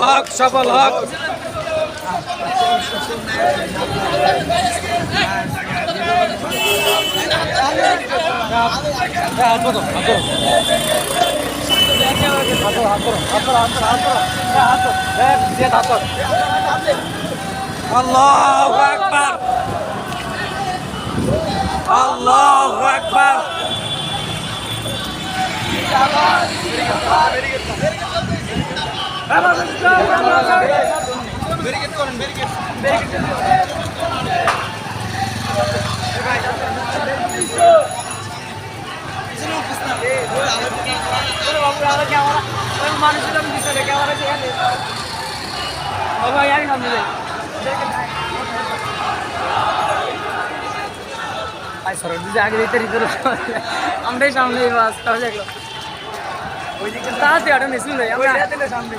হক সফল হক। আল্লাহু আকবার, আল্লাহু আকবার। আমরাই সামনে তাড়াতাড়ি আটা নিয়েছিল আমরা